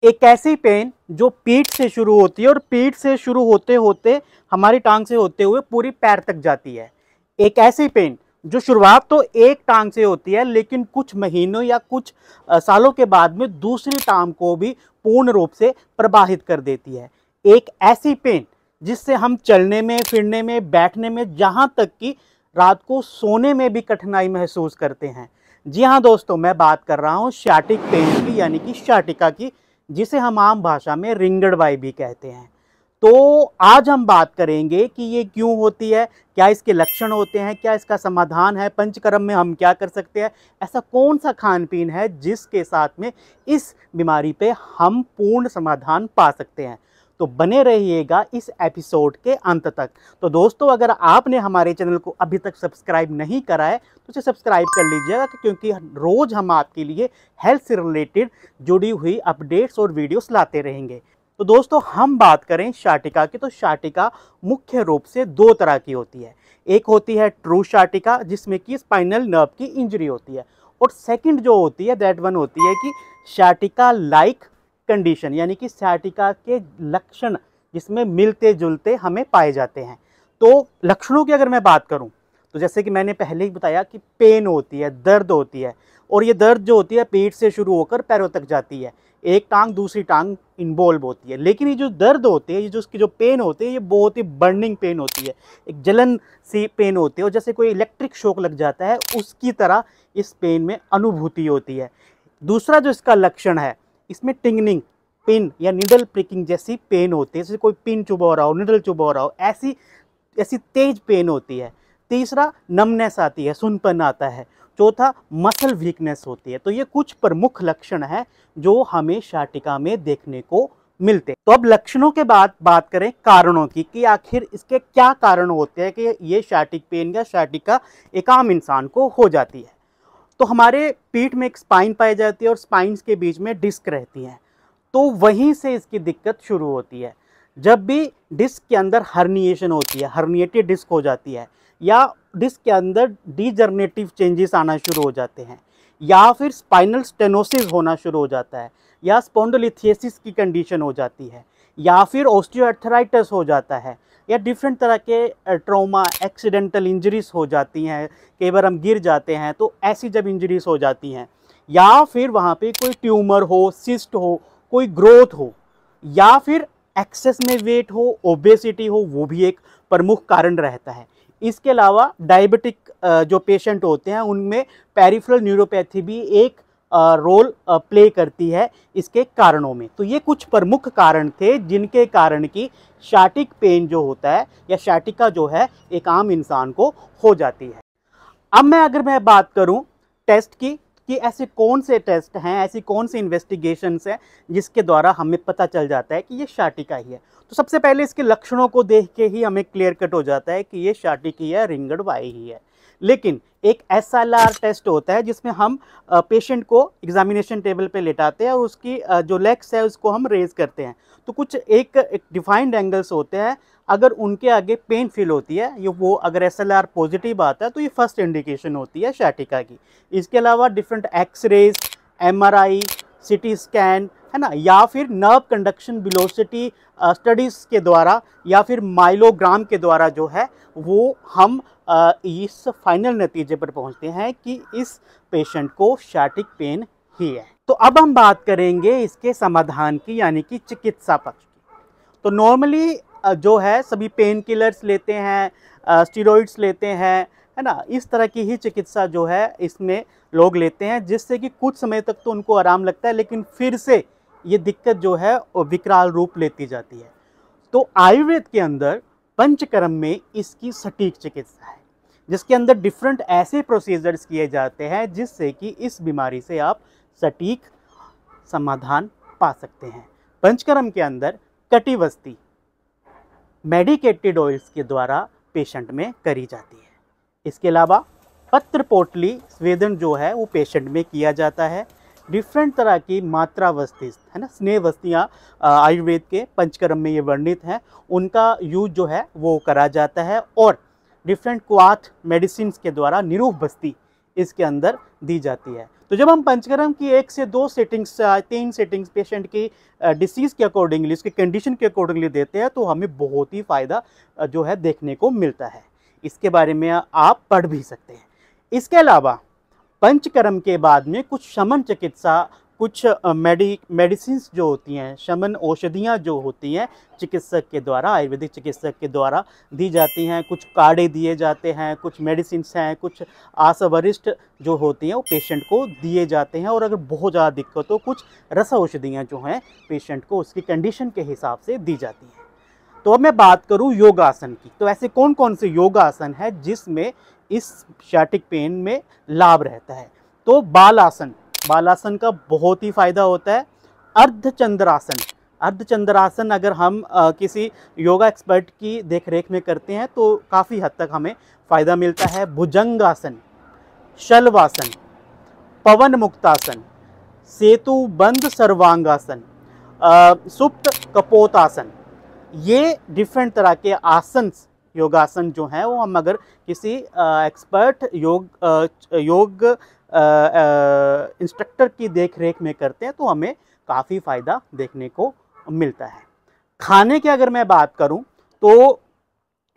एक ऐसी पेन जो पीठ से शुरू होती है और पीठ से शुरू होते होते हमारी टांग से होते हुए पूरी पैर तक जाती है। एक ऐसी पेन जो शुरुआत तो एक टांग से होती है लेकिन कुछ महीनों या कुछ सालों के बाद में दूसरी टांग को भी पूर्ण रूप से प्रभावित कर देती है। एक ऐसी पेन जिससे हम चलने में, फिरने में, बैठने में, जहाँ तक कि रात को सोने में भी कठिनाई महसूस करते हैं। जी हाँ दोस्तों, मैं बात कर रहा हूँ शाटिक पेन की, यानी कि शाटिका की, जिसे हम आम भाषा में रिंगड़बाई भी कहते हैं। तो आज हम बात करेंगे कि ये क्यों होती है, क्या इसके लक्षण होते हैं, क्या इसका समाधान है, पंचकर्म में हम क्या कर सकते हैं, ऐसा कौन सा खान पीन है जिसके साथ में इस बीमारी पे हम पूर्ण समाधान पा सकते हैं। तो बने रहिएगा इस एपिसोड के अंत तक। तो दोस्तों, अगर आपने हमारे चैनल को अभी तक सब्सक्राइब नहीं करा है तो उसे सब्सक्राइब कर लीजिएगा, क्योंकि रोज़ हम आपके लिए हेल्थ से रिलेटेड जुड़ी हुई अपडेट्स और वीडियोस लाते रहेंगे। तो दोस्तों, हम बात करें शाटिका की, तो शाटिका मुख्य रूप से दो तरह की होती है। एक होती है ट्रू शाटिका, जिसमें कि स्पाइनल नर्व की इंजरी होती है, और सेकंड जो होती है दैट वन होती है कि शाटिका लाइक कंडीशन, यानी कि शाटिका के लक्षण जिसमें मिलते जुलते हमें पाए जाते हैं। तो लक्षणों की अगर मैं बात करूं तो जैसे कि मैंने पहले ही बताया कि पेन होती है, दर्द होती है, और ये दर्द जो होती है पीठ से शुरू होकर पैरों तक जाती है। एक टांग दूसरी टांग इन्वॉल्व होती है, लेकिन ये जो दर्द होते हैं, ये जो उसकी जो पेन होती है, ये बहुत ही बर्निंग पेन होती है, एक जलन सी पेन होती है, और जैसे कोई इलेक्ट्रिक शॉक लग जाता है उसकी तरह इस पेन में अनुभूति होती है। दूसरा जो इसका लक्षण है, इसमें टिंगनिंग, पिन या निडल प्रिकिंग जैसी पेन होती है, जैसे कोई पिन चुभा रहा हो, निडल चुभा रहा हो, ऐसी ऐसी तेज पेन होती है। तीसरा नमनेस आती है, सुनपन आता है। चौथा मसल वीकनेस होती है। तो ये कुछ प्रमुख लक्षण हैं जो हमें शाटिका में देखने को मिलते हैं। तो अब लक्षणों के बाद बात करें कारणों की, कि आखिर इसके क्या कारण होते हैं कि ये शाटिक पेन या शाटिका एक आम इंसान को हो जाती है। तो हमारे पीठ में एक स्पाइन पाई जाती है और स्पाइन्स के बीच में डिस्क रहती हैं, तो वहीं से इसकी दिक्कत शुरू होती है। जब भी डिस्क के अंदर हर्निएशन होती है, हर्निएटेड डिस्क हो जाती है, या डिस्क के अंदर डीजनरेटिव चेंजेस आना शुरू हो जाते हैं, या फिर स्पाइनल स्टेनोसिस होना शुरू हो जाता है, या स्पॉन्डिलोलिथेसिस की कंडीशन हो जाती है, या फिर ऑस्टियोआर्थराइटिस हो जाता है, या डिफरेंट तरह के ट्रॉमा, एक्सीडेंटल इंजरीज हो जाती हैं, कई बार हम गिर जाते हैं, तो ऐसी जब इंजरीज हो जाती हैं, या फिर वहाँ पे कोई ट्यूमर हो, सिस्ट हो, कोई ग्रोथ हो, या फिर एक्सेस में वेट हो, ओबेसिटी हो, वो भी एक प्रमुख कारण रहता है। इसके अलावा डायबिटिक जो पेशेंट होते हैं उनमें पेरिफेरल न्यूरोपैथी भी एक रोल प्ले करती है इसके कारणों में। तो ये कुछ प्रमुख कारण थे जिनके कारण की शाटिक पेन जो होता है या शाटिका जो है एक आम इंसान को हो जाती है। अब मैं बात करूं टेस्ट की, कि ऐसे कौन से टेस्ट हैं, ऐसी कौन सी इन्वेस्टिगेशंस हैं जिसके द्वारा हमें पता चल जाता है कि ये शाटिका ही है। तो सबसे पहले इसके लक्षणों को देख के ही हमें क्लियर कट हो जाता है कि ये शाटिक ही है, रिंगड़बाई ही है। लेकिन एक SLR टेस्ट होता है जिसमें हम पेशेंट को एग्जामिनेशन टेबल पे लेटाते हैं और उसकी जो लेग्स है उसको हम रेज करते हैं। तो कुछ एक डिफाइंड एंगल्स होते हैं, अगर उनके आगे पेन फील होती है, ये वो अगर SLR पॉजिटिव आता है तो ये फर्स्ट इंडिकेशन होती है शाटिका की। इसके अलावा different x-rays, MRI, CT scan, है ना, या फिर नर्व कंडक्शन वेलोसिटी स्टडीज़ के द्वारा, या फिर माइलोग्राम के द्वारा जो है वो हम इस फाइनल नतीजे पर पहुंचते हैं कि इस पेशेंट को शाटिक पेन ही है। तो अब हम बात करेंगे इसके समाधान की, यानी कि चिकित्सा पक्ष की। तो नॉर्मली जो है सभी पेन किलर्स लेते हैं, स्टेरॉइड्स लेते हैं, है ना, इस तरह की ही चिकित्सा जो है इसमें लोग लेते हैं, जिससे कि कुछ समय तक तो उनको आराम लगता है, लेकिन फिर से ये दिक्कत जो है विकराल रूप लेती जाती है। तो आयुर्वेद के अंदर पंचकर्म में इसकी सटीक चिकित्सा है, जिसके अंदर डिफरेंट ऐसे प्रोसीजर्स किए जाते हैं जिससे कि इस बीमारी से आप सटीक समाधान पा सकते हैं। पंचकर्म के अंदर कटिवस्ती मेडिकेटेड ऑयल्स के द्वारा पेशेंट में करी जाती है। इसके अलावा पत्र पोटली स्वेदन जो है वो पेशेंट में किया जाता है। डिफरेंट तरह की मात्रावस्थी, है ना, स्नेहवस्तियाँ आयुर्वेद के पंचकर्म में ये वर्णित हैं, उनका यूज जो है वो करा जाता है। और डिफरेंट क्वाथ मेडिसिन के द्वारा निरूप बस्ती इसके अंदर दी जाती है। तो जब हम पंचकर्म की 1 से 2 सेटिंग्स 3 सेटिंग्स पेशेंट की डिसीज़ के अकॉर्डिंगली, उसकी कंडीशन के अकॉर्डिंगली देते हैं तो हमें बहुत ही फ़ायदा जो है देखने को मिलता है। इसके बारे में आप पढ़ भी सकते हैं। इसके अलावा पंचकर्म के बाद में कुछ शमन चिकित्सा, कुछ मेडिसिन्स जो होती हैं, शमन औषधियाँ जो होती हैं चिकित्सक के द्वारा, आयुर्वेदिक चिकित्सक के द्वारा दी जाती हैं। कुछ काढ़े दिए जाते हैं, कुछ मेडिसिन्स हैं, कुछ आसवरिष्ठ जो होती हैं वो पेशेंट को दिए जाते हैं। और अगर बहुत ज़्यादा दिक्कत हो, कुछ रस औषधियाँ जो हैं पेशेंट को उसकी कंडीशन के हिसाब से दी जाती हैं। तो अब मैं बात करूँ योगासन की, तो ऐसे कौन कौन से योगासन है जिसमें इस शाटिक पेन में लाभ रहता है। तो बालासन, बालासन का बहुत ही फायदा होता है। अर्धचंद्रासन, अर्धचंद्रासन अगर हम किसी योगा एक्सपर्ट की देखरेख में करते हैं तो काफ़ी हद तक हमें फ़ायदा मिलता है। भुजंगासन, शलवासन, पवन मुक्तासन, सेतु बंद सर्वांगासन, सुप्त कपोतासन, ये डिफरेंट तरह के आसन, योगासन जो हैं वो हम अगर किसी एक्सपर्ट योग इंस्ट्रक्टर की देखरेख में करते हैं तो हमें काफ़ी फ़ायदा देखने को मिलता है। खाने की अगर मैं बात करूं तो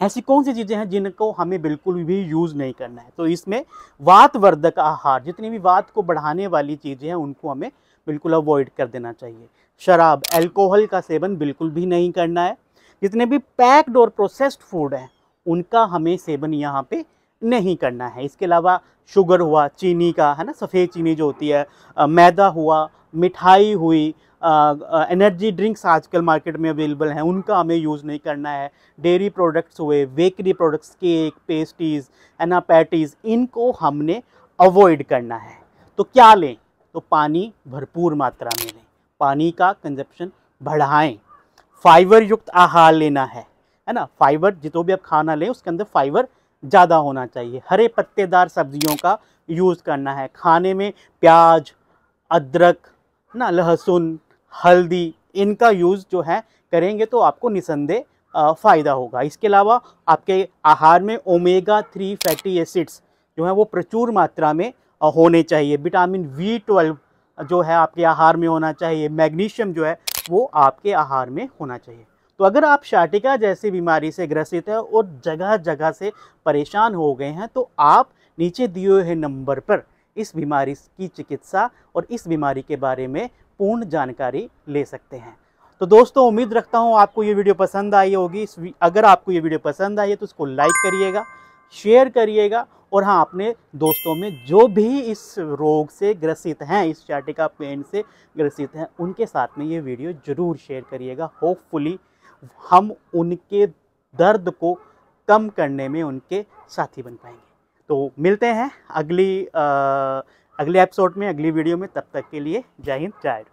ऐसी कौन सी चीज़ें हैं जिनको हमें बिल्कुल भी यूज़ नहीं करना है। तो इसमें वातवर्धक आहार, जितनी भी वात को बढ़ाने वाली चीज़ें हैं उनको हमें बिल्कुल अवॉइड कर देना चाहिए। शराब, अल्कोहल का सेवन बिल्कुल भी नहीं करना है। जितने भी पैक्ड और प्रोसेस्ड फूड हैं उनका हमें सेवन यहाँ पे नहीं करना है। इसके अलावा शुगर हुआ, चीनी का, है ना, सफ़ेद चीनी जो होती है, मैदा हुआ, मिठाई हुई, एनर्जी ड्रिंक्स आजकल मार्केट में अवेलेबल हैं, उनका हमें यूज़ नहीं करना है। डेयरी प्रोडक्ट्स हुए, बेकरी प्रोडक्ट्स, केक, पेस्ट्रीज़, है ना, पैटीज़, इनको हमने अवॉइड करना है। तो क्या लें? तो पानी भरपूर मात्रा में लें, पानी का कंजप्शन बढ़ाएं। फाइबर युक्त आहार लेना है ना, फाइबर जितो भी आप खाना लें उसके अंदर फाइबर ज़्यादा होना चाहिए। हरे पत्तेदार सब्जियों का यूज़ करना है खाने में। प्याज, अदरक ना, लहसुन, हल्दी, इनका यूज़ जो है करेंगे तो आपको निसंदेह फ़ायदा होगा। इसके अलावा आपके आहार में ओमेगा 3 फैटी एसिड्स जो है वो प्रचुर मात्रा में होने चाहिए। विटामिन B12 जो है आपके आहार में होना चाहिए। मैग्नीशियम जो है वो आपके आहार में होना चाहिए। तो अगर आप शाटिका जैसी बीमारी से ग्रसित है और जगह जगह से परेशान हो गए हैं तो आप नीचे दिए हुए नंबर पर इस बीमारी की चिकित्सा और इस बीमारी के बारे में पूर्ण जानकारी ले सकते हैं। तो दोस्तों, उम्मीद रखता हूँ आपको ये वीडियो पसंद आई होगी। अगर आपको ये वीडियो पसंद आई है तो उसको लाइक करिएगा, शेयर करिएगा, और हाँ, अपने दोस्तों में जो भी इस रोग से ग्रसित हैं, इस शाटिका पेन से ग्रसित हैं, उनके साथ में ये वीडियो ज़रूर शेयर करिएगा। होपफुली हम उनके दर्द को कम करने में उनके साथी बन पाएंगे। तो मिलते हैं अगले एपिसोड में, अगली वीडियो में। तब तक के लिए जय हिंद, जय भारत।